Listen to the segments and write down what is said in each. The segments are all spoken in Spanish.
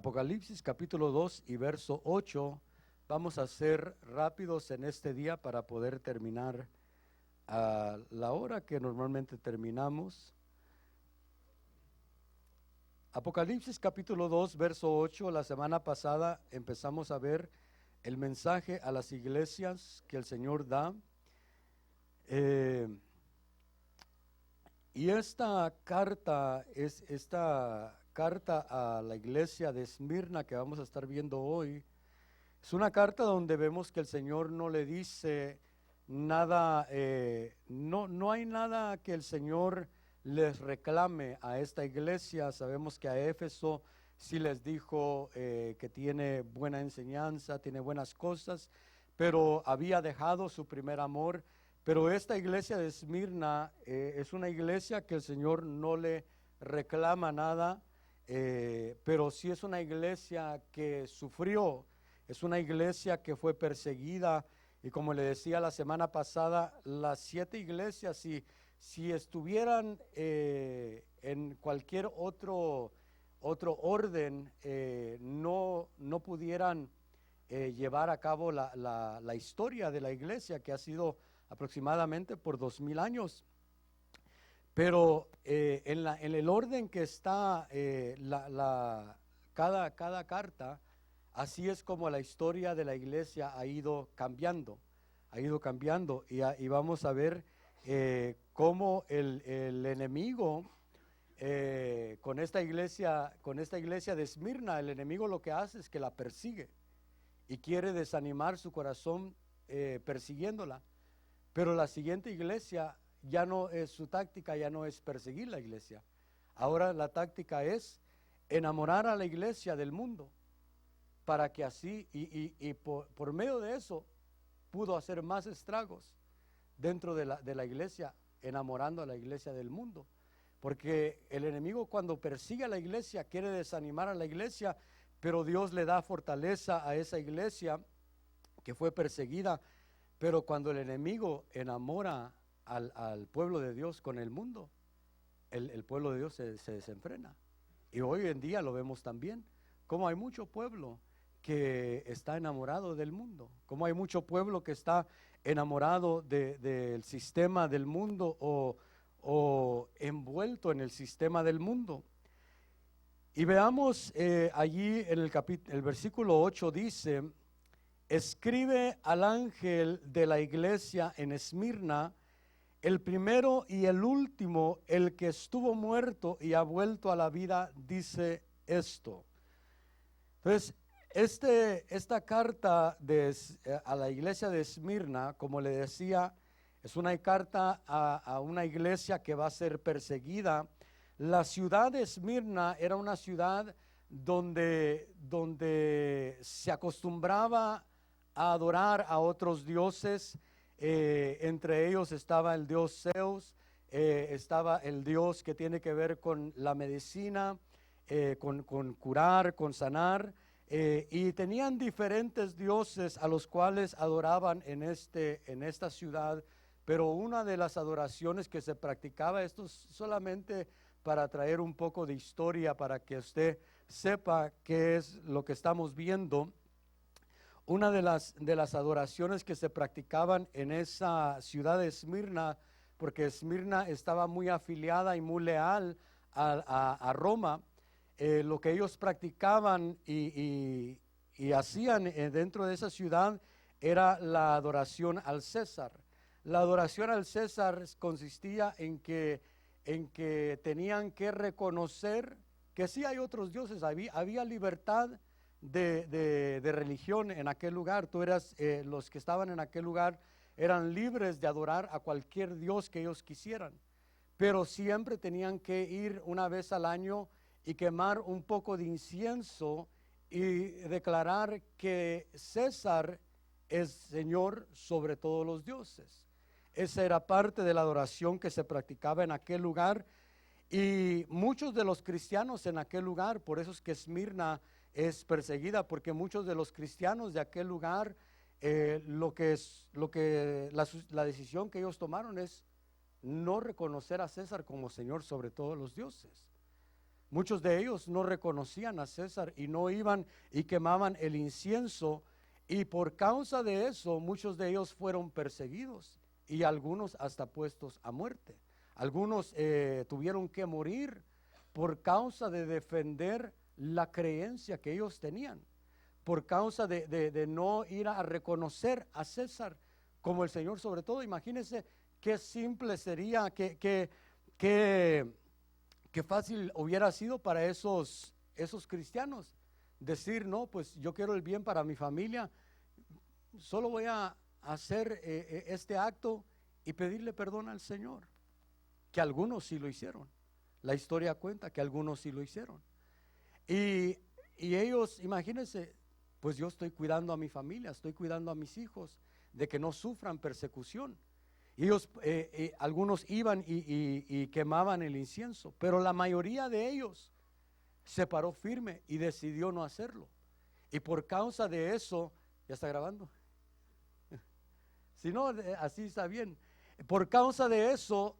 Apocalipsis capítulo 2 y verso 8. Vamos a ser rápidos en este día para poder terminar a la hora que normalmente terminamos. Apocalipsis capítulo 2 verso 8. La semana pasada empezamos a ver el mensaje a las iglesias que el Señor da. Y esta carta a la iglesia de Esmirna que vamos a estar viendo hoy, es una carta donde vemos que el Señor no le dice nada, no hay nada que el Señor les reclame a esta iglesia. Sabemos que a Éfeso sí les dijo que tiene buena enseñanza, tiene buenas cosas, pero había dejado su primer amor. Pero esta iglesia de Esmirna es una iglesia que el Señor no le reclama nada, pero sí es una iglesia que sufrió, es una iglesia que fue perseguida. Y como le decía la semana pasada, las 7 iglesias, si estuvieran en cualquier otro orden, no pudieran llevar a cabo la historia de la iglesia, que ha sido aproximadamente por 2000 años. Pero en el orden que está cada carta, así es como la historia de la iglesia ha ido cambiando, y vamos a ver cómo el enemigo con esta iglesia de Esmirna, el enemigo lo que hace es que la persigue y quiere desanimar su corazón persiguiéndola. Pero la siguiente iglesia ya no es su táctica, ya no es perseguir la iglesia. Ahora la táctica es enamorar a la iglesia del mundo, para que así, y por medio de eso, pudo hacer más estragos dentro de la iglesia, enamorando a la iglesia del mundo. Porque el enemigo, cuando persigue a la iglesia, quiere desanimar a la iglesia, pero Dios le da fortaleza a esa iglesia que fue perseguida. Pero cuando el enemigo enamora al pueblo de Dios con el mundo, el pueblo de Dios se desenfrena. Y hoy en día lo vemos también, como hay mucho pueblo que está enamorado del mundo, como hay mucho pueblo que está enamorado del sistema del mundo o envuelto en el sistema del mundo. Y veamos allí en el versículo 8 dice: escribe al ángel de la iglesia en Esmirna, el primero y el último, el que estuvo muerto y ha vuelto a la vida, dice esto. Entonces, esta carta a la iglesia de Esmirna, como le decía, es una carta a una iglesia que va a ser perseguida. La ciudad de Esmirna era una ciudad donde se acostumbraba a adorar a otros dioses. Entre ellos estaba el dios Zeus, estaba el dios que tiene que ver con la medicina, con curar, con sanar, y tenían diferentes dioses a los cuales adoraban en esta ciudad. Pero una de las adoraciones que se practicaba, esto es solamente para traer un poco de historia, para que usted sepa qué es lo que estamos viendo. Una de las adoraciones que se practicaban en esa ciudad de Esmirna, porque Esmirna estaba muy afiliada y muy leal a Roma, lo que ellos practicaban y hacían dentro de esa ciudad era la adoración al César. La adoración al César consistía en que tenían que reconocer que sí hay otros dioses, había libertad de religión en aquel lugar. Los que estaban en aquel lugar eran libres de adorar a cualquier dios que ellos quisieran, pero siempre tenían que ir una vez al año y quemar un poco de incienso y declarar que César es Señor sobre todos los dioses. Esa era parte de la adoración que se practicaba en aquel lugar, y muchos de los cristianos en aquel lugar, por eso es que Esmirna es perseguida, porque muchos de los cristianos de aquel lugar, la decisión que ellos tomaron es no reconocer a César como Señor sobre todos los dioses. Muchos de ellos no reconocían a César y no iban y quemaban el incienso, y por causa de eso muchos de ellos fueron perseguidos y algunos hasta puestos a muerte. Algunos tuvieron que morir por causa de defender la creencia que ellos tenían, por causa de no ir a reconocer a César como el Señor. Sobre todo, imagínense qué simple sería, qué fácil hubiera sido para esos cristianos decir: no, pues yo quiero el bien para mi familia, solo voy a hacer este acto y pedirle perdón al Señor. Que algunos sí lo hicieron. La historia cuenta que algunos sí lo hicieron. Y ellos, imagínense, pues yo estoy cuidando a mi familia, estoy cuidando a mis hijos de que no sufran persecución. Y ellos, algunos iban y quemaban el incienso, pero la mayoría de ellos se paró firme y decidió no hacerlo. Y por causa de eso, ¿ya está grabando? Si no, así está bien. Por causa de eso,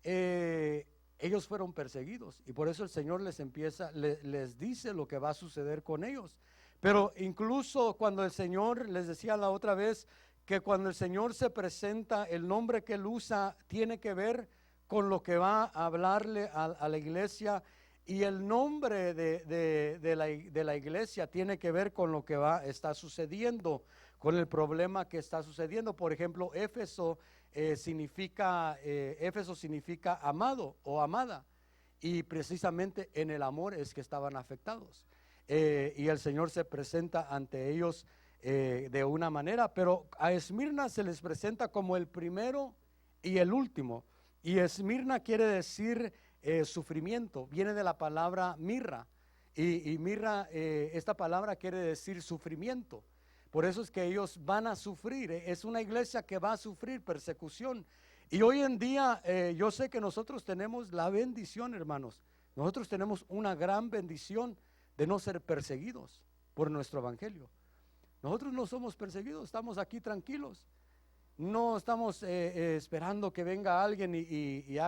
ellos fueron perseguidos, y por eso el Señor les dice lo que va a suceder con ellos. Pero incluso cuando el Señor, les decía la otra vez, que cuando el Señor se presenta, el nombre que Él usa tiene que ver con lo que va a hablarle a la iglesia, y el nombre de la iglesia tiene que ver con lo que está sucediendo, con el problema que está sucediendo. Por ejemplo, Éfeso significa amado o amada, y precisamente en el amor es que estaban afectados. Y el Señor se presenta ante ellos de una manera, pero a Esmirna se les presenta como el primero y el último. Y Esmirna quiere decir sufrimiento, viene de la palabra mirra, y mirra, esta palabra quiere decir sufrimiento. Por eso es que ellos van a sufrir, es una iglesia que va a sufrir persecución. Y hoy en día yo sé que nosotros tenemos la bendición, hermanos, nosotros tenemos una gran bendición de no ser perseguidos por nuestro evangelio. Nosotros no somos perseguidos, estamos aquí tranquilos, no estamos esperando que venga alguien y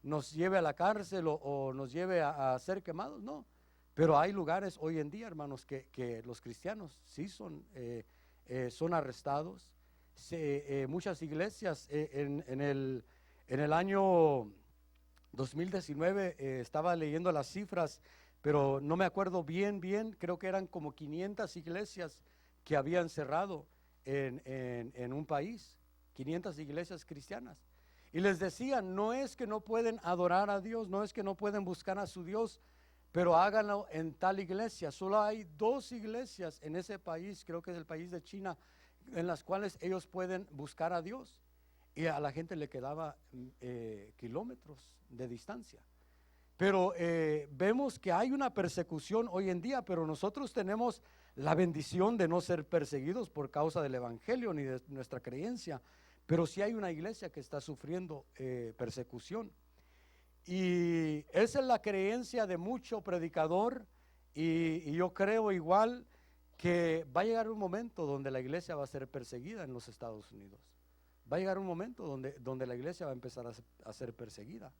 nos lleve a la cárcel o nos lleve a ser quemados, no. Pero hay lugares hoy en día, hermanos, que los cristianos sí son arrestados. Muchas iglesias en el año 2019 estaba leyendo las cifras, pero no me acuerdo bien, creo que eran como 500 iglesias que habían cerrado en un país, 500 iglesias cristianas. Y les decían: no es que no pueden adorar a Dios, no es que no pueden buscar a su Dios, pero háganlo en tal iglesia. Solo hay 2 iglesias en ese país, creo que es el país de China, en las cuales ellos pueden buscar a Dios, y a la gente le quedaba kilómetros de distancia. Pero vemos que hay una persecución hoy en día, pero nosotros tenemos la bendición de no ser perseguidos por causa del evangelio ni de nuestra creencia, pero sí hay una iglesia que está sufriendo persecución. Y esa es la creencia de mucho predicador, y yo creo igual que va a llegar un momento donde la iglesia va a ser perseguida en los Estados Unidos. Va a llegar un momento donde la iglesia va a empezar a ser perseguida.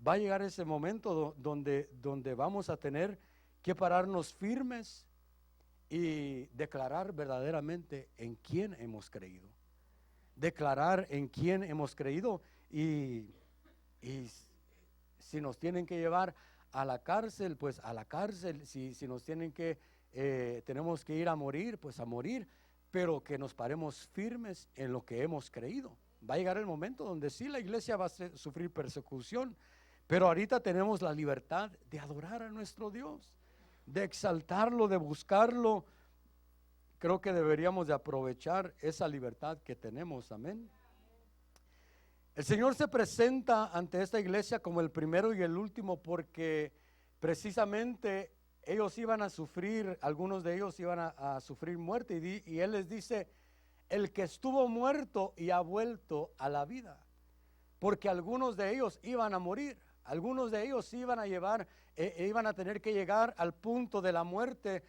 Va a llegar ese momento donde vamos a tener que pararnos firmes y declarar verdaderamente en quién hemos creído. Declarar en quién hemos creído, y si nos tienen que llevar a la cárcel, pues a la cárcel. Si nos tienen tenemos que ir a morir, pues a morir, pero que nos paremos firmes en lo que hemos creído. Va a llegar el momento donde sí la iglesia va a sufrir persecución, pero ahorita tenemos la libertad de adorar a nuestro Dios, de exaltarlo, de buscarlo. Creo que deberíamos de aprovechar esa libertad que tenemos, amén. El Señor se presenta ante esta iglesia como el primero y el último, porque precisamente ellos iban a sufrir, algunos de ellos iban a sufrir muerte, y Él les dice: el que estuvo muerto y ha vuelto a la vida, porque algunos de ellos iban a morir, algunos de ellos iban a tener que llegar al punto de la muerte.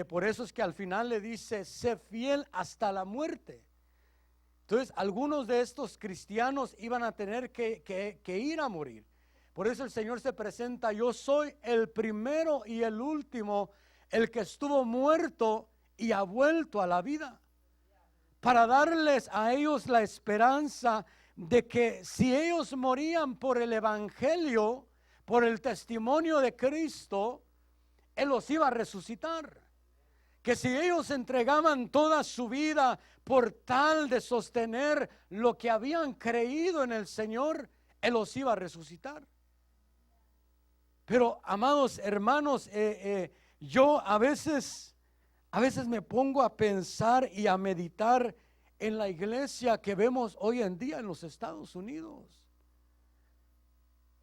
Por eso es que al final le dice: sé fiel hasta la muerte. Entonces algunos de estos cristianos iban a tener que ir a morir, Por eso el Señor se presenta: yo soy el primero y el último, el que estuvo muerto y ha vuelto a la vida, para darles a ellos la esperanza de que si ellos morían por el evangelio, por el testimonio de Cristo, Él los iba a resucitar. Que si ellos entregaban toda su vida por tal de sostener lo que habían creído en el Señor, Él los iba a resucitar. Pero, amados hermanos, yo a veces me pongo a pensar y a meditar en la iglesia que vemos hoy en día en los Estados Unidos,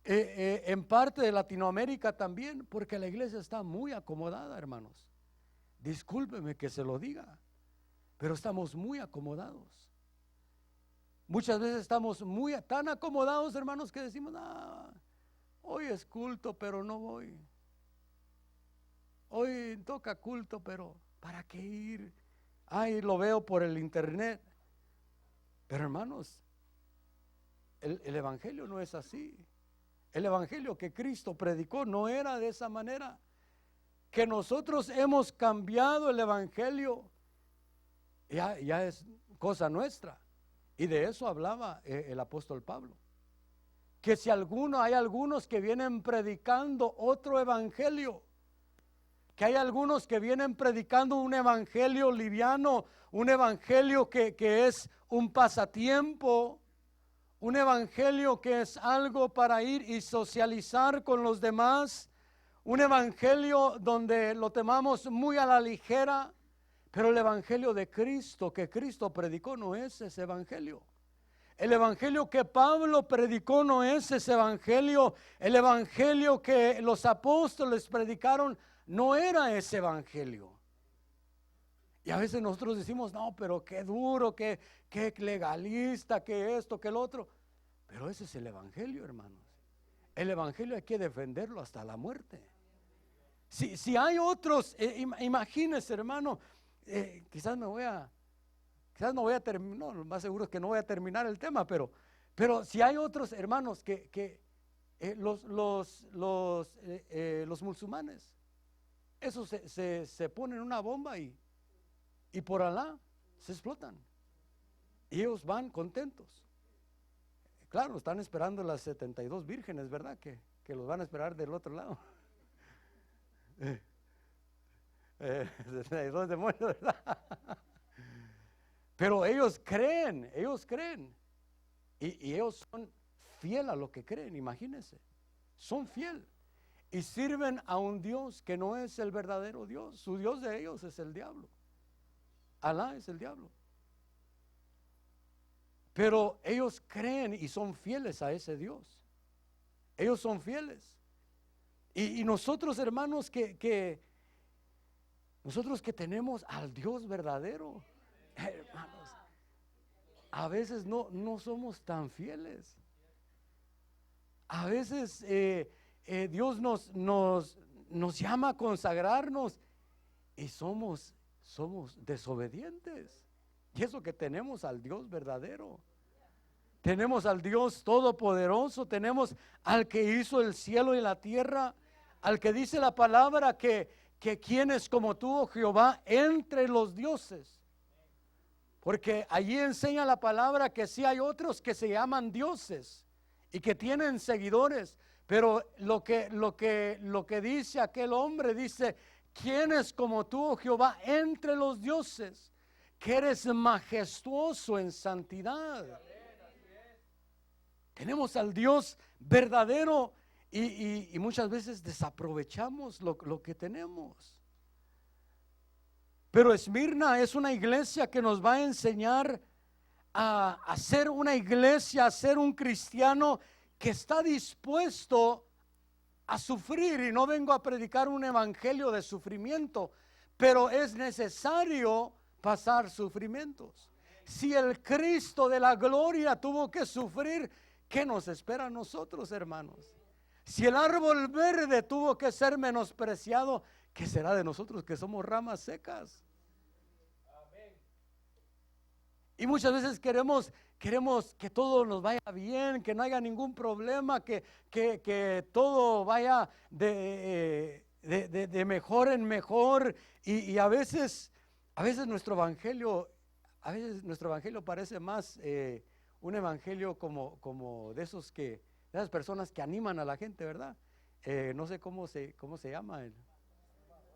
en parte de Latinoamérica también, porque la iglesia está muy acomodada, hermanos. Discúlpeme que se lo diga, pero estamos muy acomodados. Muchas veces estamos tan acomodados, hermanos, que decimos: hoy es culto, pero no voy. Hoy toca culto, pero ¿para qué ir? Ay, lo veo por el internet. Pero, hermanos, el evangelio no es así. El evangelio que Cristo predicó no era de esa manera. Que nosotros hemos cambiado el evangelio, ya es cosa nuestra. Y de eso hablaba el apóstol Pablo. Que si hay algunos que vienen predicando otro evangelio, que hay algunos que vienen predicando un evangelio liviano, un evangelio que es un pasatiempo, un evangelio que es algo para ir y socializar con los demás, un evangelio donde lo tomamos muy a la ligera. Pero el evangelio de Cristo, que Cristo predicó, no es ese evangelio. El evangelio que Pablo predicó no es ese evangelio. El evangelio que los apóstoles predicaron no era ese evangelio. Y a veces nosotros decimos: no, pero qué duro, qué legalista, qué esto, qué el otro. Pero ese es el evangelio, hermanos. El evangelio hay que defenderlo hasta la muerte. Si hay otros, imagínense, hermano, quizás no voy a terminar, no, lo más seguro es que no voy a terminar el tema, pero si hay otros hermanos que los musulmanes, esos se ponen una bomba y por Alá se explotan. Y ellos van contentos. Claro, están esperando las 72 vírgenes, ¿verdad? Que los van a esperar del otro lado. 72 demonios, ¿verdad? Pero ellos creen. Y ellos son fieles a lo que creen, imagínense. Son fieles. Y sirven a un Dios que no es el verdadero Dios. Su Dios de ellos es el diablo. Alá es el diablo. Pero ellos creen y son fieles a ese Dios. Ellos son fieles. Y nosotros, hermanos, nosotros que tenemos al Dios verdadero, hermanos, a veces no somos tan fieles. A veces Dios nos llama a consagrarnos y somos desobedientes. Y eso que tenemos al Dios verdadero. Tenemos al Dios todopoderoso, tenemos al que hizo el cielo y la tierra, al que dice la palabra que quién es como tú, oh Jehová, entre los dioses. Porque allí enseña la palabra que sí hay otros que se llaman dioses y que tienen seguidores, pero lo que dice aquel hombre, dice: ¿quién es como tú, oh Jehová, entre los dioses? Que eres majestuoso en santidad. Tenemos al Dios verdadero y muchas veces desaprovechamos lo que tenemos. Pero Esmirna es una iglesia que nos va a enseñar a ser una iglesia, a ser un cristiano que está dispuesto a sufrir. Y no vengo a predicar un evangelio de sufrimiento, pero es necesario pasar sufrimientos. Si el Cristo de la gloria tuvo que sufrir, ¿qué nos espera a nosotros, hermanos? Si el árbol verde tuvo que ser menospreciado, ¿qué será de nosotros que somos ramas secas? Y muchas veces queremos que todo nos vaya bien, que no haya ningún problema, que todo vaya de mejor en mejor. Y a veces nuestro evangelio, parece más un evangelio como de esas personas que animan a la gente, ¿verdad? No sé cómo se llama,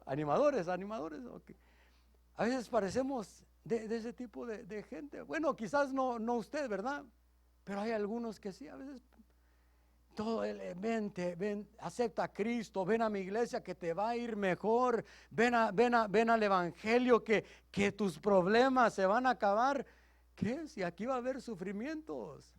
animadores. Okay. A veces parecemos de ese tipo de gente. Bueno, quizás no usted, ¿verdad? Pero hay algunos que sí, a veces todo ven, acepta a Cristo, ven a mi iglesia que te va a ir mejor, ven al evangelio que tus problemas se van a acabar. ¿Qué? Si aquí va a haber sufrimientos,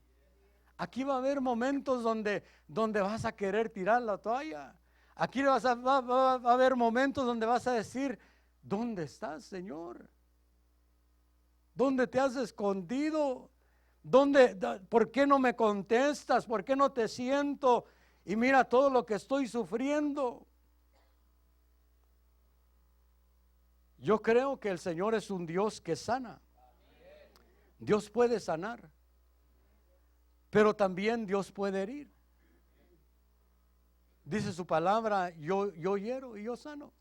aquí va a haber momentos donde vas a querer tirar la toalla, aquí va a haber momentos donde vas a decir, ¿dónde estás, Señor? ¿Dónde te has escondido? ¿Por qué no me contestas? ¿Por qué no te siento? Y mira todo lo que estoy sufriendo. Yo creo que el Señor es un Dios que sana. Dios puede sanar, pero también Dios puede herir. Dice su palabra, yo hiero y yo sano.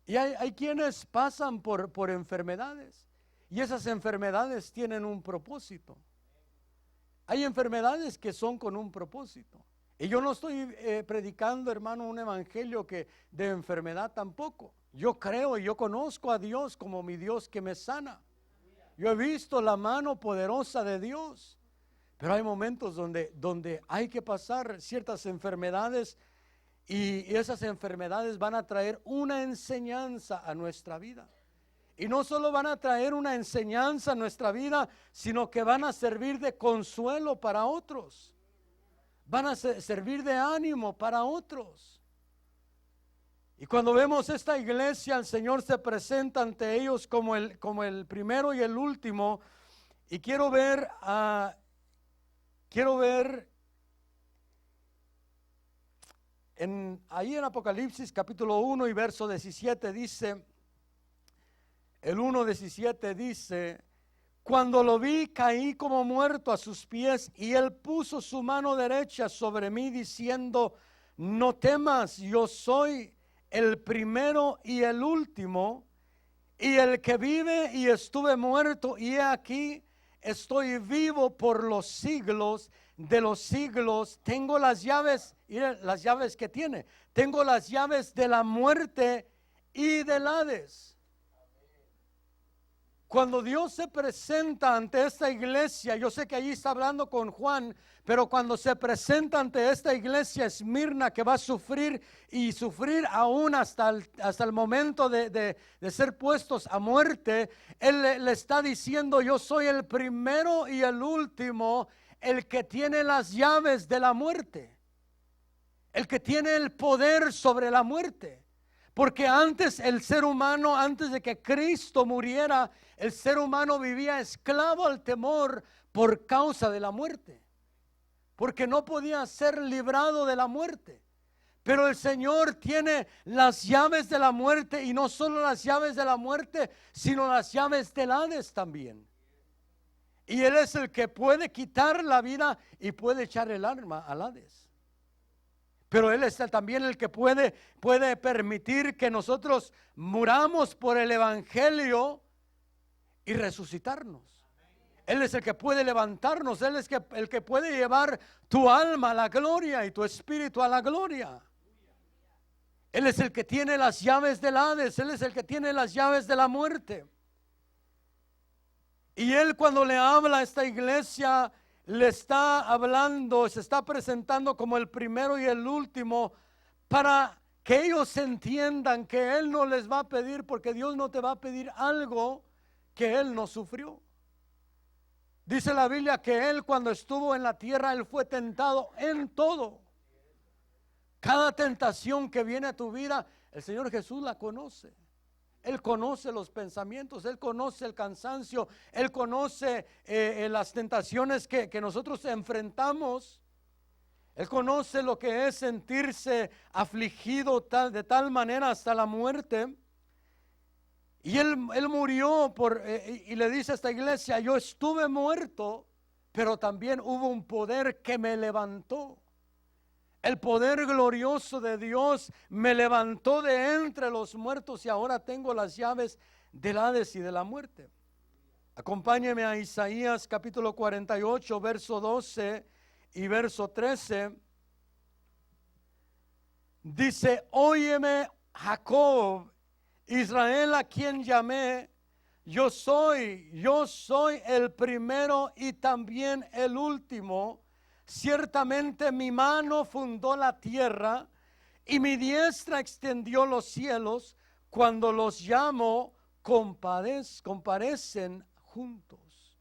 Y hay quienes pasan por enfermedades, y esas enfermedades tienen un propósito. Hay enfermedades que son con un propósito. Y yo no estoy predicando, hermano, un evangelio de enfermedad tampoco. Yo creo y yo conozco a Dios como mi Dios que me sana. Yo he visto la mano poderosa de Dios. Pero hay momentos donde hay que pasar ciertas enfermedades, y esas enfermedades van a traer una enseñanza a nuestra vida. Y no solo van a traer una enseñanza a nuestra vida, sino que van a servir de consuelo para otros. Van a servir de ánimo para otros. Y cuando vemos esta iglesia, el Señor se presenta ante ellos como el primero y el último. Y quiero ver ahí en Apocalipsis capítulo 1 y verso 17 dice, el 1:17 dice, cuando lo vi caí como muerto a sus pies, y él puso su mano derecha sobre mí diciendo, no temas, yo soy el primero y el último, y el que vive, y estuve muerto, y he aquí estoy vivo por los siglos de los siglos. Tengo las llaves, miren las llaves que tiene. Tengo las llaves de la muerte y del Hades. Cuando Dios se presenta ante esta iglesia, yo sé que allí está hablando con Juan, pero cuando se presenta ante esta iglesia Esmirna, que va a sufrir y sufrir aún hasta el momento de ser puestos a muerte, Él le está diciendo, yo soy el primero y el último, el que tiene las llaves de la muerte, el que tiene el poder sobre la muerte. Porque antes el ser humano, antes de que Cristo muriera, el ser humano vivía esclavo al temor por causa de la muerte, porque no podía ser librado de la muerte. Pero el Señor tiene las llaves de la muerte, y no solo las llaves de la muerte, sino las llaves del Hades también. Y Él es el que puede quitar la vida y puede echar el alma al Hades. Pero Él es también el que puede permitir que nosotros muramos por el evangelio y resucitarnos. Él es el que puede levantarnos. Él es el que puede llevar tu alma a la gloria y tu espíritu a la gloria. Él es el que tiene las llaves del Hades. Él es el que tiene las llaves de la muerte. Y Él, cuando le habla a esta iglesia, le está hablando, se está presentando como el primero y el último, para que ellos entiendan que Él no les va a pedir, porque Dios no te va a pedir algo que Él no sufrió. Dice la Biblia que Él, cuando estuvo en la tierra, Él fue tentado en todo. Cada tentación que viene a tu vida, el Señor Jesús la conoce. Él conoce los pensamientos, Él conoce el cansancio, Él conoce las tentaciones que nosotros enfrentamos. Él conoce lo que es sentirse afligido de tal manera hasta la muerte. Y él murió y le dice a esta iglesia, yo estuve muerto, pero también hubo un poder que me levantó. El poder glorioso de Dios me levantó de entre los muertos y ahora tengo las llaves del Hades y de la muerte. Acompáñeme a Isaías capítulo 48, verso 12 y verso 13. Dice, óyeme Jacob, Israel a quien llamé, yo soy el primero y también el último. Ciertamente mi mano fundó la tierra y mi diestra extendió los cielos. Cuando los llamo, comparecen juntos.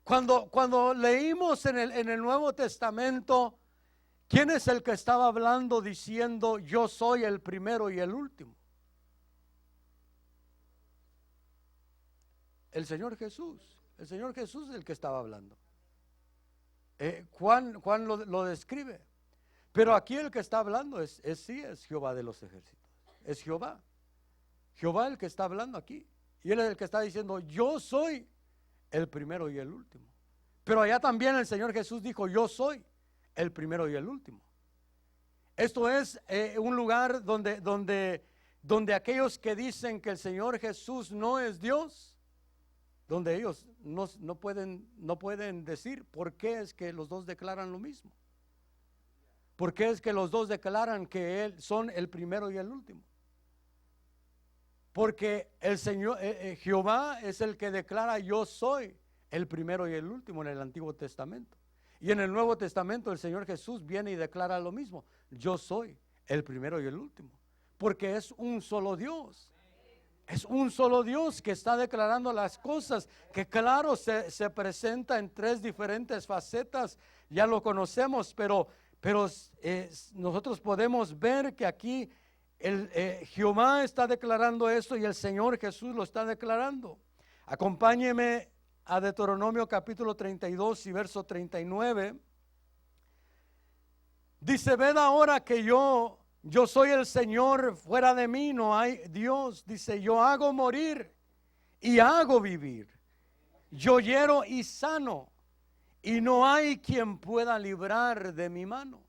Cuando leímos en el Nuevo Testamento, ¿quién es el que estaba hablando diciendo yo soy el primero y el último? El Señor Jesús. El Señor Jesús es el que estaba hablando. Juan lo describe. Pero aquí el que está hablando es Jehová de los ejércitos. Es Jehová. Jehová el que está hablando aquí. Y él es el que está diciendo yo soy el primero y el último. Pero allá también el Señor Jesús dijo yo soy el primero y el último. Esto es un lugar donde aquellos que dicen que el Señor Jesús no es Dios, donde ellos no pueden decir por qué es que los dos declaran lo mismo. ¿Por qué es que los dos declaran que Él son el primero y el último? Porque el Señor, Jehová es el que declara yo soy el primero y el último en el Antiguo Testamento. Y en el Nuevo Testamento el Señor Jesús viene y declara lo mismo. Yo soy el primero y el último. Porque es un solo Dios. Es un solo Dios que está declarando las cosas, que claro se presenta en tres diferentes facetas, ya lo conocemos, pero nosotros podemos ver que aquí Jehová está declarando esto y el Señor Jesús lo está declarando. Acompáñeme a Deuteronomio capítulo 32 y verso 39. Dice, ved ahora que yo soy el Señor, fuera de mí no hay Dios. Dice, yo hago morir y hago vivir. Yo hiero y sano y no hay quien pueda librar de mi mano.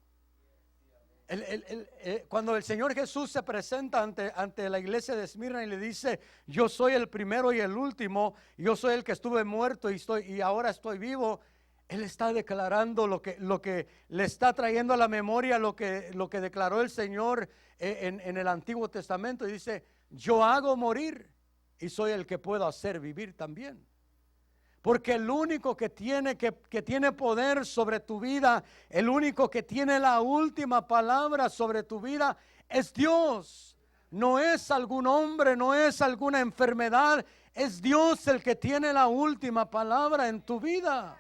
Cuando el Señor Jesús se presenta ante la iglesia de Esmirna y le dice, yo soy el primero y el último, yo soy el que estuve muerto y ahora estoy vivo. Él está declarando lo que le está trayendo a la memoria, lo que declaró el Señor en el Antiguo Testamento. Y dice, yo hago morir y soy el que puedo hacer vivir también. Porque el único que tiene poder sobre tu vida, el único que tiene la última palabra sobre tu vida es Dios. No es algún hombre, no es alguna enfermedad, es Dios el que tiene la última palabra en tu vida.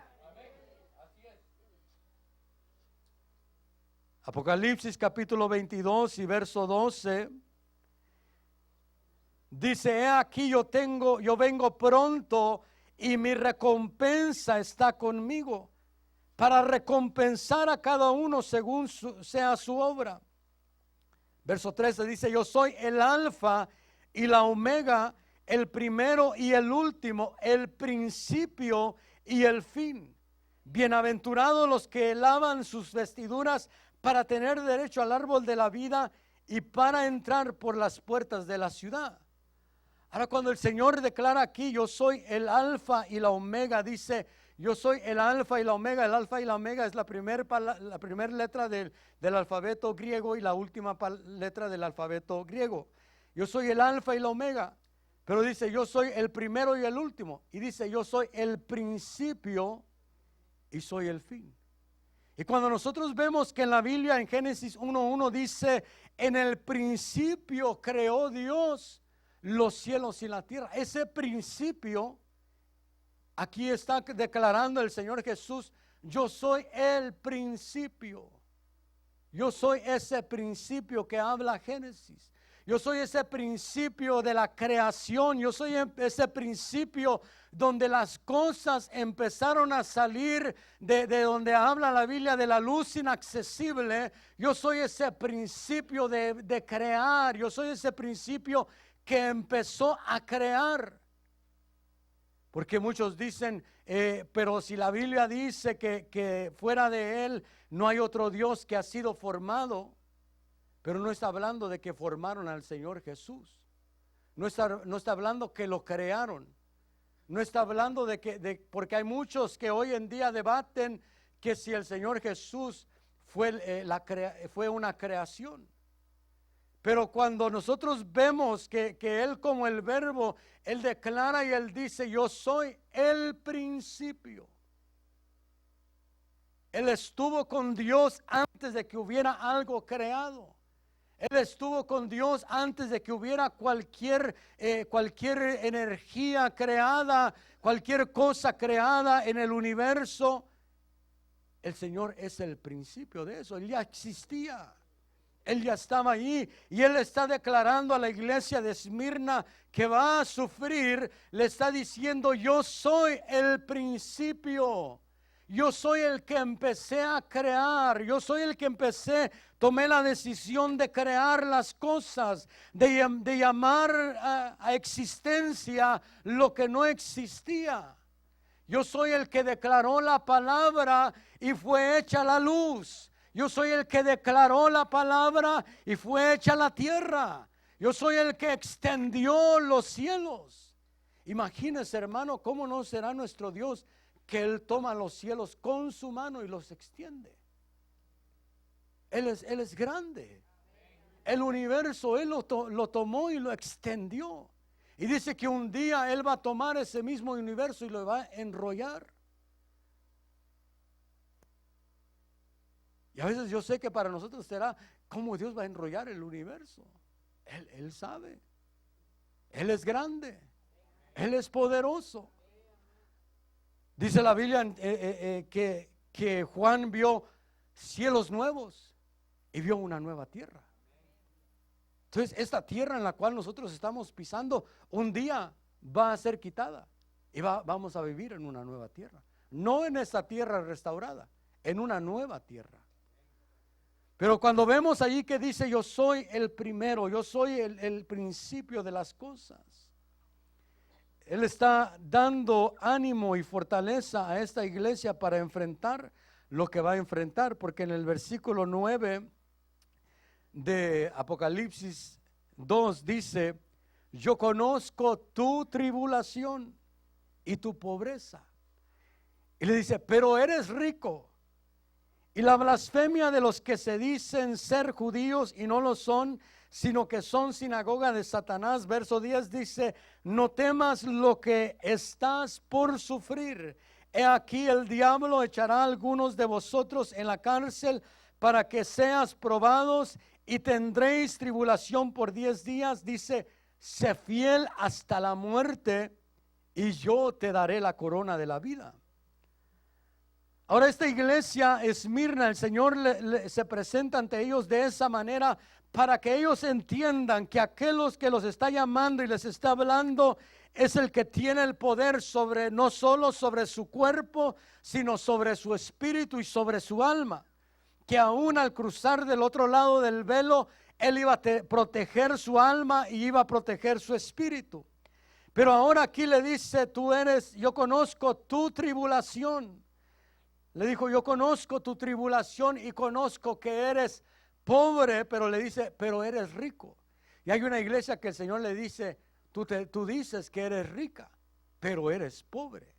Apocalipsis capítulo 22 y verso 12 dice, he aquí yo vengo pronto y mi recompensa está conmigo para recompensar a cada uno según sea su obra. Verso 13 dice, yo soy el alfa y la omega, el primero y el último, el principio y el fin. Bienaventurados los que lavan sus vestiduras para tener derecho al árbol de la vida y para entrar por las puertas de la ciudad. Ahora cuando el Señor declara aquí, yo soy el alfa y la omega, dice, yo soy el alfa y la omega. El alfa y la omega es la primera letra del alfabeto griego y la última letra del alfabeto griego. Yo soy el alfa y la omega, pero dice, yo soy el primero y el último. Y dice, yo soy el principio y soy el fin. Y cuando nosotros vemos que en la Biblia en Génesis 1:1 dice, en el principio creó Dios los cielos y la tierra. Ese principio, aquí está declarando el Señor Jesús, yo soy el principio. Yo soy ese principio que habla Génesis. Yo soy ese principio de la creación. Yo soy ese principio donde las cosas empezaron a salir de donde habla la Biblia de la luz inaccesible. Yo soy ese principio de crear. Yo soy ese principio que empezó a crear. Porque muchos dicen, pero si la Biblia dice que fuera de Él no hay otro Dios que ha sido formado, pero no está hablando de que formaron al Señor Jesús. No está hablando que lo crearon. No está hablando porque hay muchos que hoy en día debaten que si el Señor Jesús fue una creación. Pero cuando nosotros vemos que Él como el verbo, Él declara y Él dice, yo soy el principio. Él estuvo con Dios antes de que hubiera algo creado. Él estuvo con Dios antes de que hubiera cualquier energía creada, cualquier cosa creada en el universo. El Señor es el principio de eso. Él ya existía. Él ya estaba ahí y Él está declarando a la iglesia de Esmirna que va a sufrir. Le está diciendo, yo soy el principio. Yo soy el que empecé a crear. Yo soy el que tomé la decisión de crear las cosas, de llamar a existencia lo que no existía. Yo soy el que declaró la palabra y fue hecha la luz. Yo soy el que declaró la palabra y fue hecha la tierra. Yo soy el que extendió los cielos. Imagínese, hermano, cómo no será nuestro Dios, que Él toma los cielos con su mano y los extiende. Él es grande. El universo Él lo tomó y lo extendió. Y dice que un día Él va a tomar ese mismo universo y lo va a enrollar. Y a veces yo sé que para nosotros será, ¿cómo Dios va a enrollar el universo? Él sabe. Él es grande. Él es poderoso. Dice la Biblia que Juan vio cielos nuevos y vio una nueva tierra. Entonces esta tierra en la cual nosotros estamos pisando un día va a ser quitada y vamos a vivir en una nueva tierra. No en esta tierra restaurada, en una nueva tierra. Pero cuando vemos allí que dice yo soy el primero, yo soy el principio de las cosas, Él está dando ánimo y fortaleza a esta iglesia para enfrentar lo que va a enfrentar, porque en el versículo 9 de Apocalipsis 2 dice, yo conozco tu tribulación y tu pobreza. Y le dice, pero eres rico. Y la blasfemia de los que se dicen ser judíos y no lo son, sino que son sinagoga de Satanás. Verso 10 dice, no temas lo que estás por sufrir. He aquí el diablo echará a algunos de vosotros en la cárcel para que seas probados y tendréis tribulación por 10 días. Dice, sé fiel hasta la muerte y yo te daré la corona de la vida. Ahora esta iglesia Esmirna, el Señor se presenta ante ellos de esa manera para que ellos entiendan que aquellos que los está llamando y les está hablando es el que tiene el poder no solo sobre su cuerpo, sino sobre su espíritu y sobre su alma. Que aún al cruzar del otro lado del velo, Él iba a proteger su alma y iba a proteger su espíritu. Pero ahora aquí le dice, yo conozco tu tribulación. Le dijo, yo conozco tu tribulación y conozco que eres pobre, pero le dice, pero eres rico. Y hay una iglesia que el Señor le dice, tú dices que eres rica, pero eres pobre.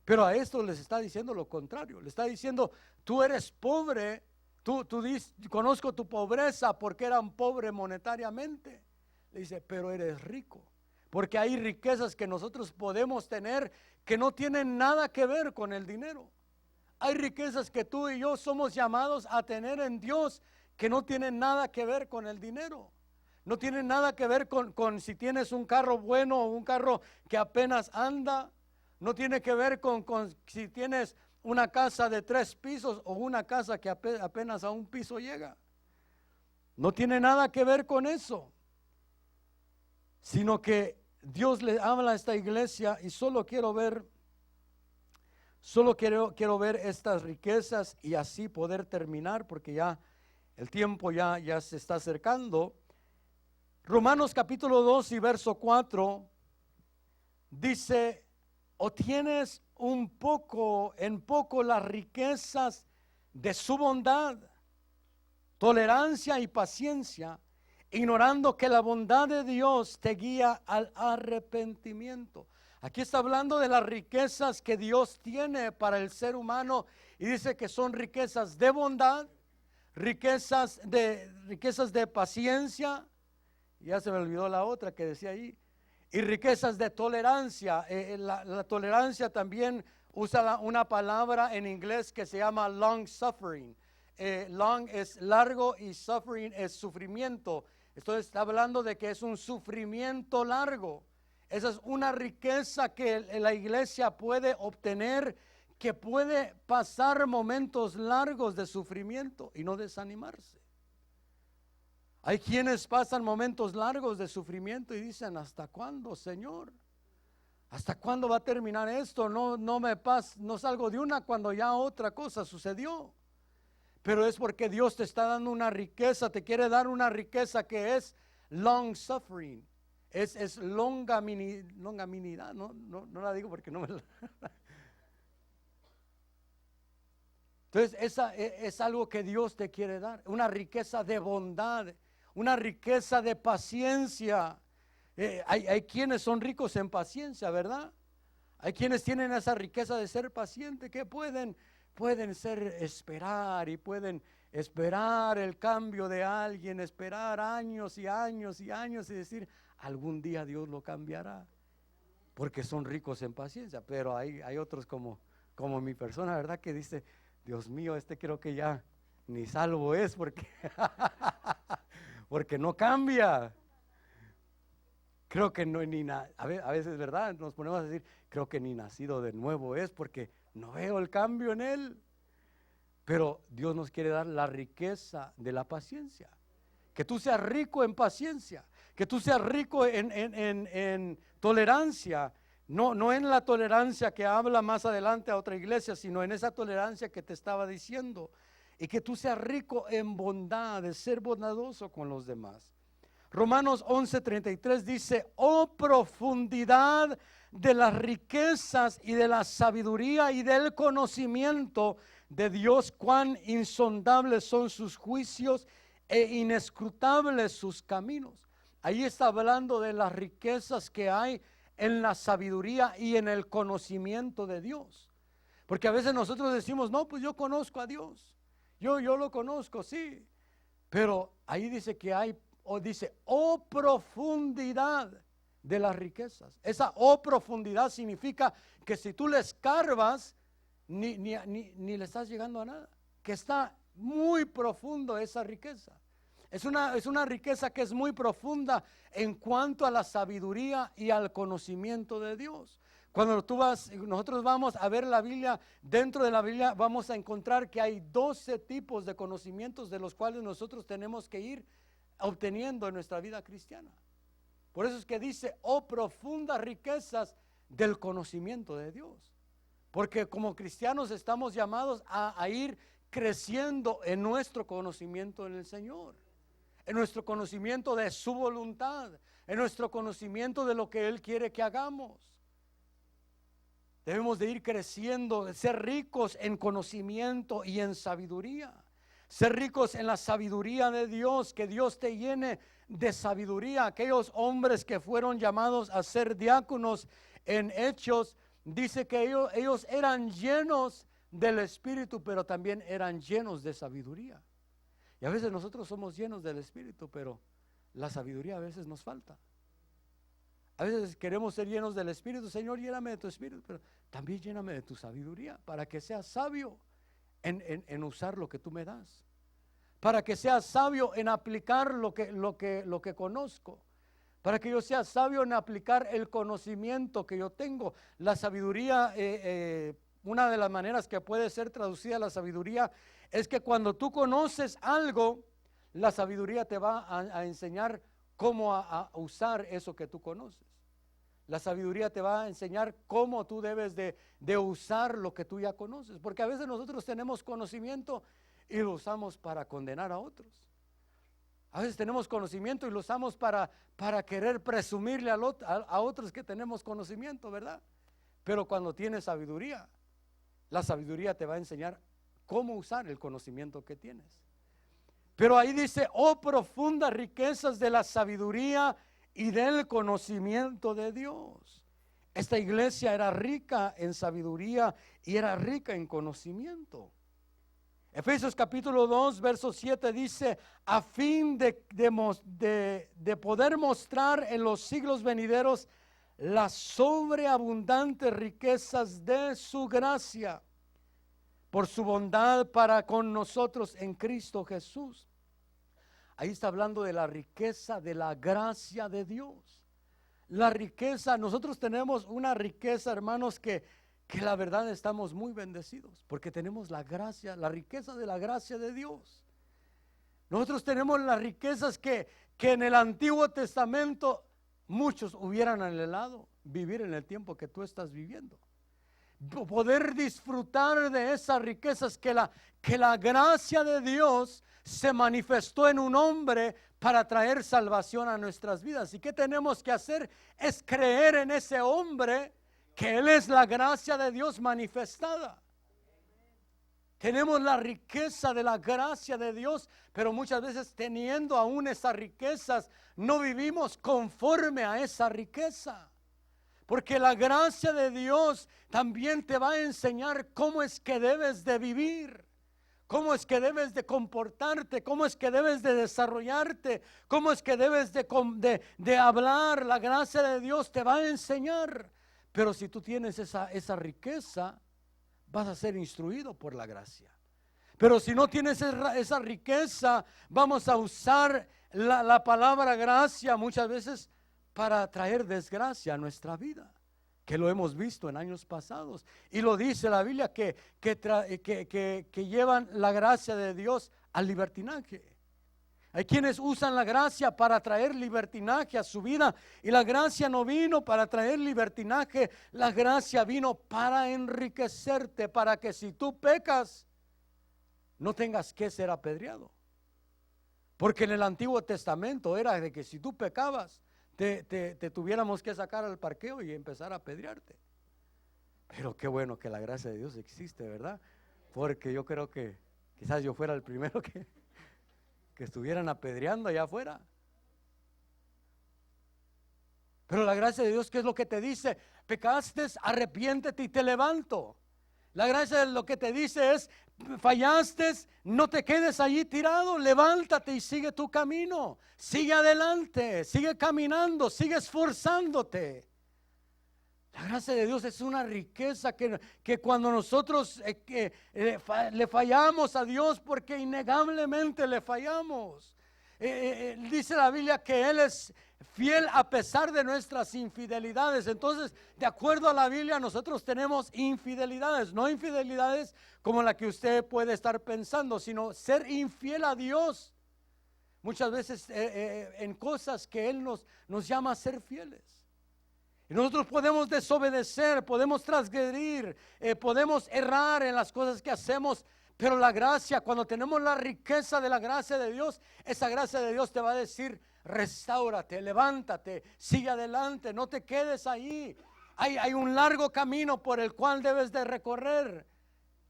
Pero a esto les está diciendo lo contrario. Le está diciendo, tú eres pobre, tú dices, conozco tu pobreza porque eran pobres monetariamente. Le dice, pero eres rico. Porque hay riquezas que nosotros podemos tener que no tienen nada que ver con el dinero. Hay riquezas que tú y yo somos llamados a tener en Dios que no tienen nada que ver con el dinero. No tienen nada que ver con si tienes un carro bueno o un carro que apenas anda. No tiene que ver con si tienes una casa de 3 pisos o una casa que apenas a un piso llega. No tiene nada que ver con eso. Sino que Dios le habla a esta iglesia y solo quiero ver estas riquezas y así poder terminar porque ya el tiempo ya se está acercando. Romanos capítulo 2 y verso 4 dice: o tienes en poco las riquezas de su bondad, tolerancia y paciencia, ignorando que la bondad de Dios te guía al arrepentimiento. Aquí está hablando de las riquezas que Dios tiene para el ser humano, y dice que son riquezas de bondad, riquezas de paciencia. Ya se me olvidó la otra que decía ahí. Y riquezas de tolerancia. La tolerancia también usa una palabra en inglés que se llama long suffering. Long es largo y suffering es sufrimiento. Entonces está hablando de que es un sufrimiento largo. Esa es una riqueza que la iglesia puede obtener, que puede pasar momentos largos de sufrimiento y no desanimarse. Hay quienes pasan momentos largos de sufrimiento y dicen: ¿hasta cuándo, Señor? ¿Hasta cuándo va a terminar esto? No salgo de una cuando ya otra cosa sucedió. Pero es porque Dios te está dando una riqueza, te quiere dar una riqueza que es long suffering. Es longaminidad, no la digo porque no me la... Entonces esa es algo que Dios te quiere dar, una riqueza de bondad, una riqueza de paciencia. Hay quienes son ricos en paciencia, ¿verdad? Hay quienes tienen esa riqueza de ser paciente, que pueden esperar, y pueden esperar el cambio de alguien, esperar años y años y años y decir: algún día Dios lo cambiará, porque son ricos en paciencia. Pero hay otros como mi persona, ¿verdad? Que dice: Dios mío, creo que ya ni salvo es, porque porque no cambia. Creo que no, a veces, ¿verdad? Nos ponemos a decir: creo que ni nacido de nuevo es, porque no veo el cambio en él. Pero Dios nos quiere dar la riqueza de la paciencia. Que tú seas rico en paciencia, que tú seas rico en tolerancia. No en la tolerancia que habla más adelante a otra iglesia, sino en esa tolerancia que te estaba diciendo. Y que tú seas rico en bondad, de ser bondadoso con los demás. Romanos 11:33 dice: oh profundidad de las riquezas y de la sabiduría y del conocimiento de Dios, cuán insondables son sus juicios e inescrutables sus caminos. Ahí está hablando de las riquezas que hay en la sabiduría y en el conocimiento de Dios. Porque a veces nosotros decimos: no, pues yo conozco a Dios, yo lo conozco, sí. Pero ahí dice que hay, oh profundidad de las riquezas. Esa profundidad significa que si tú le escarbas, ni le estás llegando a nada. Que está muy profundo esa riqueza. Es una riqueza que es muy profunda en cuanto a la sabiduría y al conocimiento de Dios. Cuando nosotros vamos a ver la Biblia, dentro de la Biblia vamos a encontrar que hay 12 tipos de conocimientos de los cuales nosotros tenemos que ir obteniendo en nuestra vida cristiana. Por eso es que dice: oh profundas riquezas del conocimiento de Dios. Porque como cristianos estamos llamados a ir creciendo en nuestro conocimiento en el Señor, en nuestro conocimiento de su voluntad, en nuestro conocimiento de lo que Él quiere que hagamos. Debemos de ir creciendo, de ser ricos en conocimiento y en sabiduría. Ser ricos en la sabiduría de Dios, que Dios te llene de sabiduría. Aquellos hombres que fueron llamados a ser diáconos en Hechos, dice que ellos eran llenos del Espíritu, pero también eran llenos de sabiduría. Y a veces nosotros somos llenos del Espíritu, pero la sabiduría a veces nos falta. A veces queremos ser llenos del Espíritu: Señor, lléname de tu Espíritu, pero también lléname de tu sabiduría, para que seas sabio en usar lo que tú me das, para que seas sabio en aplicar lo que conozco, para que yo sea sabio en aplicar el conocimiento que yo tengo. La sabiduría, una de las maneras que puede ser traducida la sabiduría, es que cuando tú conoces algo, la sabiduría te va a enseñar cómo a usar eso que tú conoces. La sabiduría te va a enseñar cómo tú debes de usar lo que tú ya conoces. Porque a veces nosotros tenemos conocimiento y lo usamos para condenar a otros. A veces tenemos conocimiento y lo usamos para querer presumirle a otros que tenemos conocimiento, ¿verdad? Pero cuando tienes sabiduría, la sabiduría te va a enseñar cómo usar el conocimiento que tienes. Pero ahí dice, oh profundas riquezas de la sabiduría y del conocimiento de Dios. Esta iglesia era rica en sabiduría y era rica en conocimiento. Efesios capítulo 2, verso 7 dice, a fin de poder mostrar en los siglos venideros las sobreabundantes riquezas de su gracia, por su bondad para con nosotros en Cristo Jesús. Ahí está hablando de la riqueza de la gracia de Dios. La riqueza, nosotros tenemos una riqueza, hermanos, que la verdad estamos muy bendecidos, porque tenemos la gracia, la riqueza de la gracia de Dios. Nosotros tenemos las riquezas que en el Antiguo Testamento muchos hubieran anhelado vivir en el tiempo que tú estás viviendo. Poder disfrutar de esas riquezas que la gracia de Dios se manifestó en un hombre para traer salvación a nuestras vidas. ¿Y qué tenemos que hacer? Es creer en ese hombre, que Él es la gracia de Dios manifestada. Tenemos la riqueza de la gracia de Dios, pero muchas veces teniendo aún esas riquezas, no vivimos conforme a esa riqueza. Porque la gracia de Dios también te va a enseñar cómo es que debes de vivir, cómo es que debes de comportarte, cómo es que debes de desarrollarte, cómo es que debes de hablar. La gracia de Dios te va a enseñar. Pero si tú tienes esa riqueza, vas a ser instruido por la gracia. Pero si no tienes esa riqueza, vamos a usar la palabra gracia muchas veces para traer desgracia a nuestra vida, que lo hemos visto en años pasados. Y lo dice la Biblia que llevan la gracia de Dios al libertinaje. Hay quienes usan la gracia para traer libertinaje a su vida, y la gracia no vino para traer libertinaje, la gracia vino para enriquecerte, para que si tú pecas, no tengas que ser apedreado. Porque en el Antiguo Testamento era de que si tú pecabas, te tuviéramos que sacar al parqueo y empezar a apedrearte. Pero qué bueno que la gracia de Dios existe, ¿verdad? Porque yo creo que quizás yo fuera el primero que estuvieran apedreando allá afuera. Pero la gracia de Dios, ¿qué es lo que te dice? Pecaste, arrepiéntete y te levanto. La gracia de lo que te dice es, fallaste, no te quedes allí tirado, levántate y sigue tu camino, sigue adelante, sigue caminando, sigue esforzándote. La gracia de Dios es una riqueza que cuando nosotros le fallamos a Dios, porque innegablemente le fallamos. Dice la Biblia que Él es fiel a pesar de nuestras infidelidades. Entonces, de acuerdo a la Biblia, nosotros tenemos infidelidades, no infidelidades como la que usted puede estar pensando, sino ser infiel a Dios. Muchas veces en cosas que Él nos llama a ser fieles. Y nosotros podemos desobedecer, podemos transgredir, podemos errar en las cosas que hacemos, pero la gracia, cuando tenemos la riqueza de la gracia de Dios, esa gracia de Dios te va a decir, restáurate, levántate, sigue adelante, no te quedes ahí. Hay un largo camino por el cual debes de recorrer.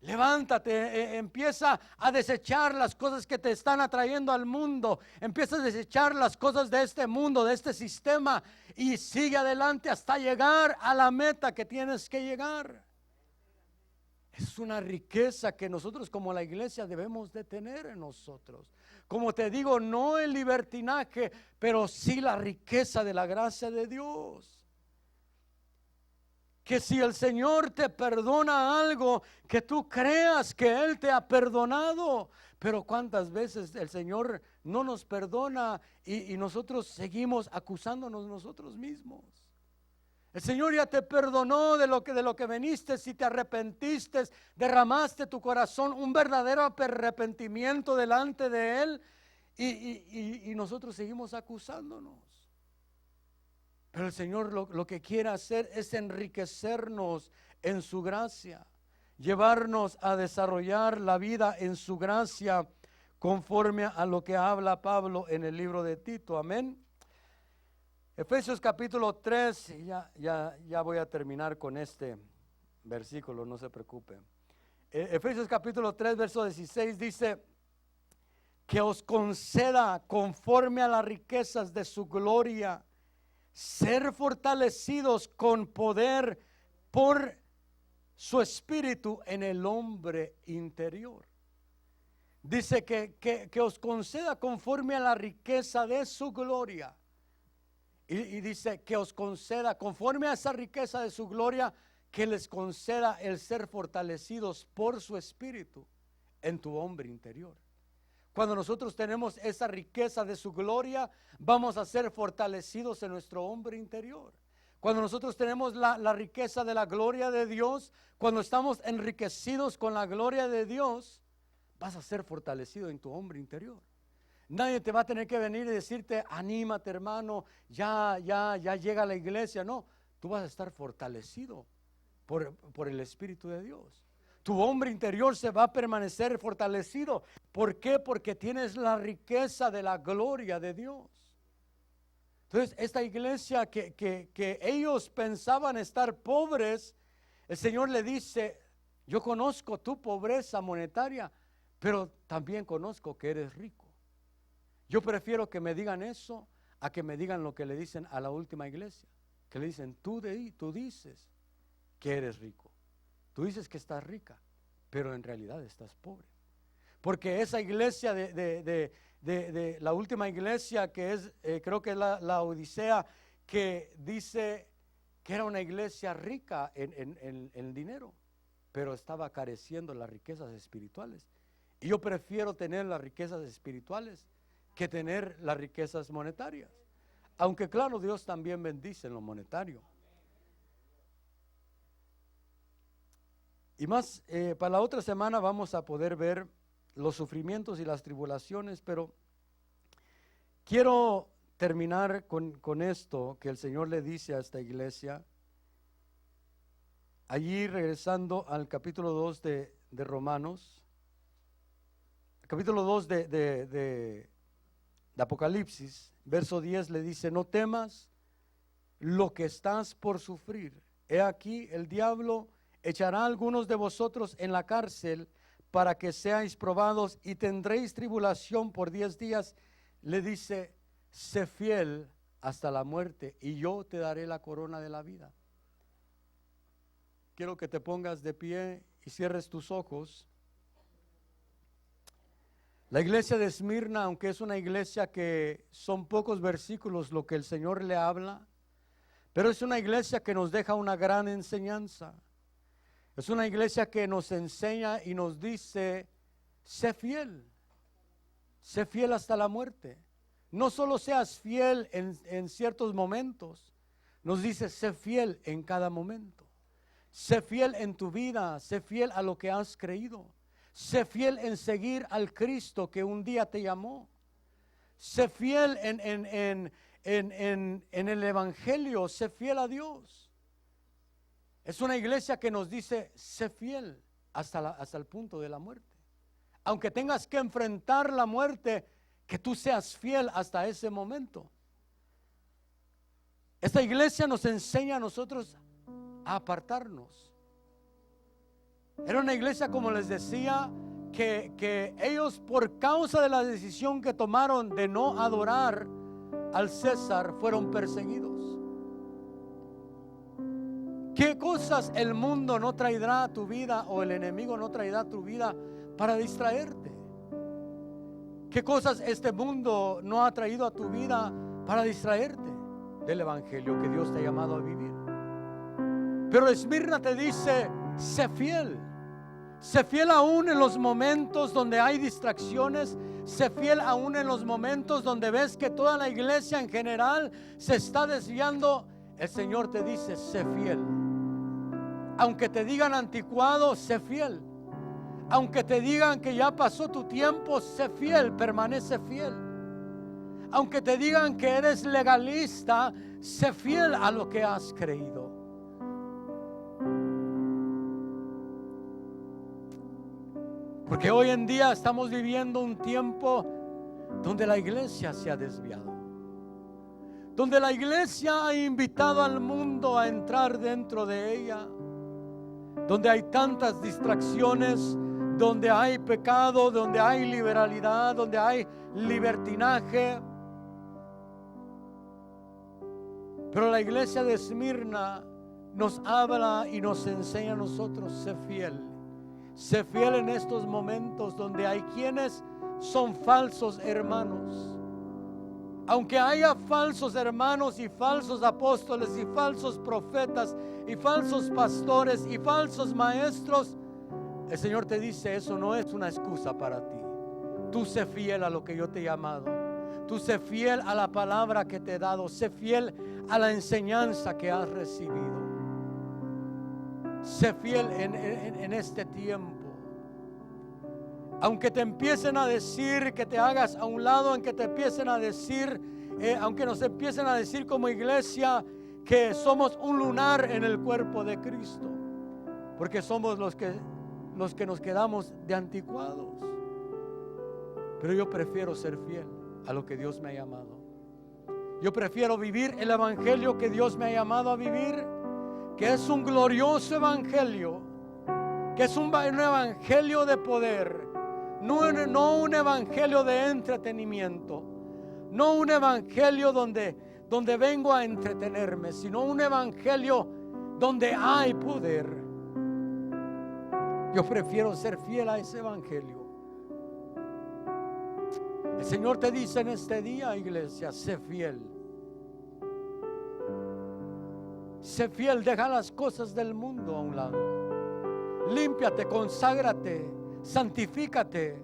Levántate, empieza a desechar las cosas que te están atrayendo al mundo. Empieza a desechar las cosas de este mundo, de este sistema, y sigue adelante hasta llegar a la meta que tienes que llegar. Es una riqueza que nosotros como la iglesia debemos de tener en nosotros. Como te digo, no el libertinaje, pero sí la riqueza de la gracia de Dios. Que si el Señor te perdona algo, que tú creas que Él te ha perdonado. Pero cuántas veces el Señor no nos perdona y nosotros seguimos acusándonos nosotros mismos. El Señor ya te perdonó de lo que veniste, si te arrepentiste, derramaste tu corazón, un verdadero arrepentimiento delante de Él, y nosotros seguimos acusándonos. Pero el Señor lo que quiere hacer es enriquecernos en su gracia, llevarnos a desarrollar la vida en su gracia conforme a lo que habla Pablo en el libro de Tito. Amén. Efesios capítulo 3, ya voy a terminar con este versículo, no se preocupe. Efesios capítulo 3, verso 16 dice: que os conceda conforme a las riquezas de su gloria, ser fortalecidos con poder por su espíritu en el hombre interior. Dice que os conceda conforme a la riqueza de su gloria. Y dice que os conceda conforme a esa riqueza de su gloria, que les conceda el ser fortalecidos por su espíritu en tu hombre interior. Cuando nosotros tenemos esa riqueza de su gloria, vamos a ser fortalecidos en nuestro hombre interior. Cuando nosotros tenemos la riqueza de la gloria de Dios, cuando estamos enriquecidos con la gloria de Dios, vas a ser fortalecido en tu hombre interior. Nadie te va a tener que venir y decirte: anímate, hermano, ya llega a la iglesia. No, tú vas a estar fortalecido por el Espíritu de Dios. Tu hombre interior se va a permanecer fortalecido. ¿Por qué? Porque tienes la riqueza de la gloria de Dios. Entonces, esta iglesia que ellos pensaban estar pobres, el Señor le dice: yo conozco tu pobreza monetaria, pero también conozco que eres rico. Yo prefiero que me digan eso a que me digan lo que le dicen a la última iglesia, que le dicen: tú dices que eres rico, tú dices que estás rica, pero en realidad estás pobre. Porque esa iglesia de la última iglesia, que es creo que es la Odisea, que dice que era una iglesia rica en dinero, pero estaba careciendo las riquezas espirituales. Y yo prefiero tener las riquezas espirituales que tener las riquezas monetarias. Aunque claro, Dios también bendice en lo monetario. Y más, para la otra semana vamos a poder ver los sufrimientos y las tribulaciones, pero quiero terminar con esto que el Señor le dice a esta iglesia. Allí, regresando al capítulo 2 de Romanos, capítulo 2 de Apocalipsis, verso 10, le dice: no temas lo que estás por sufrir. He aquí, el diablo echará a algunos de vosotros en la cárcel para que seáis probados, y tendréis tribulación por 10 días. Le dice: sé fiel hasta la muerte, y yo te daré la corona de la vida. Quiero que te pongas de pie y cierres tus ojos. La iglesia de Esmirna, aunque es una iglesia que son pocos versículos lo que el Señor le habla, pero es una iglesia que nos deja una gran enseñanza. Es una iglesia que nos enseña y nos dice: sé fiel hasta la muerte. No solo seas fiel en ciertos momentos, nos dice: sé fiel en cada momento. Sé fiel en tu vida, sé fiel a lo que has creído. Sé fiel en seguir al Cristo que un día te llamó. Sé fiel en el Evangelio, sé fiel a Dios. Es una iglesia que nos dice: sé fiel hasta el punto de la muerte. Aunque tengas que enfrentar la muerte, que tú seas fiel hasta ese momento. Esta iglesia nos enseña a nosotros a apartarnos. Era una iglesia, como les decía, que ellos, por causa de la decisión que tomaron de no adorar al César, fueron perseguidos. ¿Qué cosas el mundo no traerá a tu vida, o el enemigo no traerá a tu vida para distraerte? ¿Qué cosas este mundo no ha traído a tu vida para distraerte del evangelio que Dios te ha llamado a vivir? Pero Esmirna te dice: sé fiel. Sé fiel aún en los momentos donde hay distracciones. Sé fiel aún en los momentos donde ves que toda la iglesia en general se está desviando. El Señor te dice: sé fiel. Aunque te digan anticuado, sé fiel. Aunque te digan que ya pasó tu tiempo, sé fiel, permanece fiel. Aunque te digan que eres legalista, sé fiel a lo que has creído. Porque hoy en día estamos viviendo un tiempo donde la iglesia se ha desviado, donde la iglesia ha invitado al mundo a entrar dentro de ella, donde hay tantas distracciones, donde hay pecado, donde hay liberalidad, donde hay libertinaje. Pero la iglesia de Esmirna nos habla y nos enseña a nosotros: sé fiel. Sé fiel en estos momentos donde hay quienes son falsos hermanos. Aunque haya falsos hermanos y falsos apóstoles y falsos profetas y falsos pastores y falsos maestros, el Señor te dice: eso no es una excusa para ti. Tú sé fiel a lo que yo te he llamado. Tú sé fiel a la palabra que te he dado. Sé fiel a la enseñanza que has recibido. Sé fiel en este tiempo. Aunque te empiecen a decir que te hagas a un lado, aunque te empiecen a decir, aunque nos empiecen a decir como iglesia que somos un lunar en el cuerpo de Cristo, porque somos los que nos quedamos de anticuados. Pero yo prefiero ser fiel a lo que Dios me ha llamado. Yo prefiero vivir el evangelio que Dios me ha llamado a vivir, que es un glorioso evangelio, que es un evangelio de poder, no un evangelio de entretenimiento, no un evangelio donde vengo a entretenerme, sino un evangelio donde hay poder. Yo prefiero ser fiel a ese evangelio. El Señor te dice en este día, iglesia: sé fiel. Sé fiel, deja las cosas del mundo a un lado. Límpiate, conságrate, santifícate.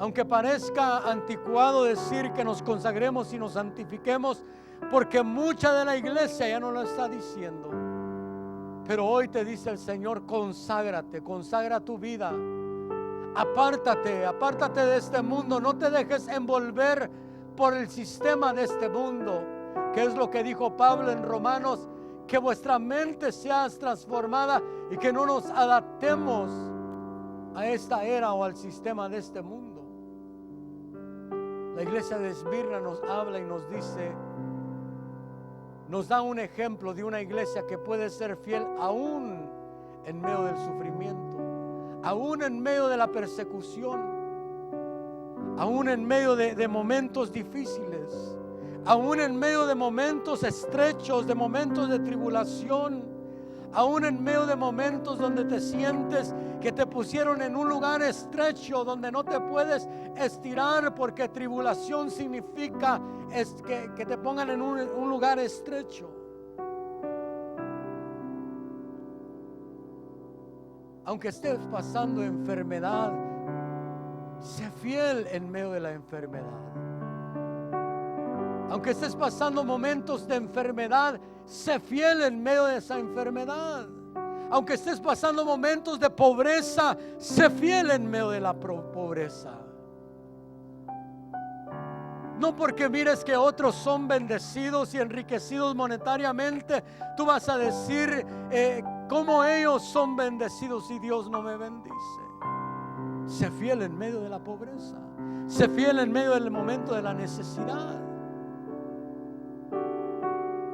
Aunque parezca anticuado decir que nos consagremos y nos santifiquemos, porque mucha de la iglesia ya no lo está diciendo. Pero hoy te dice el Señor: conságrate, consagra tu vida. Apártate de este mundo. No te dejes envolver por el sistema de este mundo, que es lo que dijo Pablo en Romanos: que vuestra mente sea transformada y que no nos adaptemos a esta era o al sistema de este mundo. La iglesia de Esmirna nos habla y nos dice, nos da un ejemplo de una iglesia que puede ser fiel aún en medio del sufrimiento, aún en medio de la persecución, aún en medio de momentos difíciles, aún en medio de momentos estrechos, de momentos de tribulación, aún en medio de momentos donde te sientes que te pusieron en un lugar estrecho donde no te puedes estirar, porque tribulación significa que te pongan en un lugar estrecho. Aunque estés pasando enfermedad, sé fiel en medio de la enfermedad. Aunque estés pasando momentos de enfermedad, sé fiel en medio de esa enfermedad. Aunque estés pasando momentos de pobreza, sé fiel en medio de la pobreza. No porque mires que otros son bendecidos y enriquecidos monetariamente, tú vas a decir cómo ellos son bendecidos y Dios no me bendice. Sé fiel en medio de la pobreza. Sé fiel en medio del momento de la necesidad.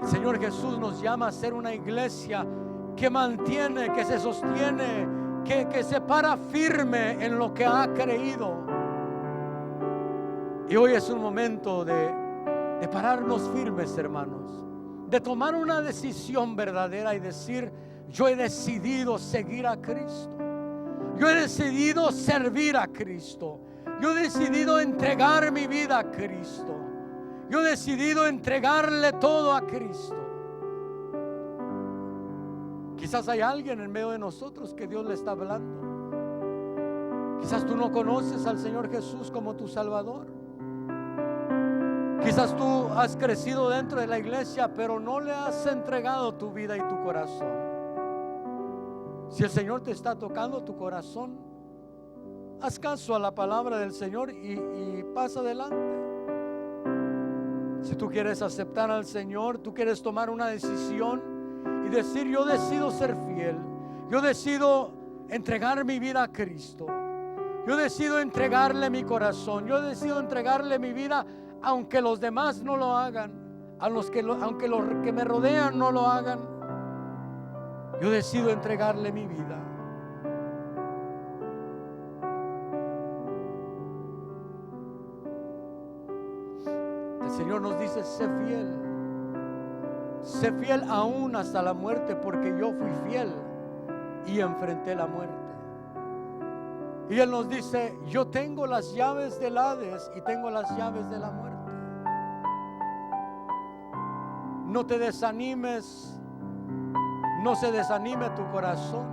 El Señor Jesús nos llama a ser una iglesia que mantiene, que se sostiene, que se para firme en lo que ha creído. Y hoy es un momento de pararnos firmes, hermanos, de tomar una decisión verdadera y decir: yo he decidido seguir a Cristo, yo he decidido servir a Cristo, yo he decidido entregar mi vida a Cristo, yo he decidido entregarle todo a Cristo. Quizás hay alguien en medio de nosotros que Dios le está hablando. Quizás tú no conoces al Señor Jesús como tu Salvador. Quizás tú has crecido dentro de la iglesia, pero no le has entregado tu vida y tu corazón. Si el Señor te está tocando tu corazón, haz caso a la palabra del Señor y pasa adelante. Si tú quieres aceptar al Señor, tú quieres tomar una decisión y decir: yo decido ser fiel, yo decido entregar mi vida a Cristo, Yo decido entregarle mi corazón. Yo decido entregarle mi vida, aunque los demás no lo hagan, aunque los que me rodean no lo hagan. Yo decido entregarle mi vida. El Señor nos dice: sé fiel. Sé fiel aún hasta la muerte, porque yo fui fiel y enfrenté la muerte. Y Él nos dice: yo tengo las llaves del Hades y tengo las llaves de la muerte. No te desanimes, no se desanime tu corazón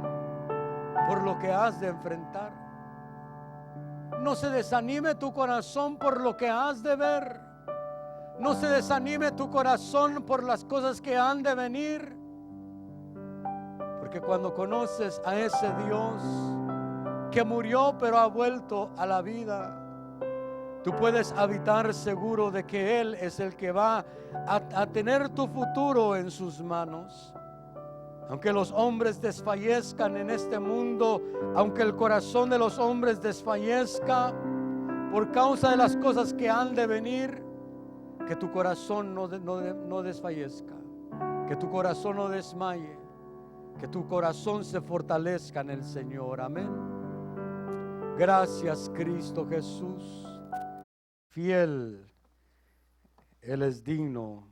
por lo que has de enfrentar. No se desanime tu corazón por lo que has de ver. No se desanime tu corazón por las cosas que han de venir. Porque cuando conoces a ese Dios que murió pero ha vuelto a la vida, tú puedes habitar seguro de que Él es el que va a tener tu futuro en sus manos. Aunque los hombres desfallezcan en este mundo, aunque el corazón de los hombres desfallezca por causa de las cosas que han de venir, que tu corazón no desfallezca, que tu corazón no desmaye, que tu corazón se fortalezca en el Señor. Amén. Gracias, Cristo Jesús. Fiel, Él es digno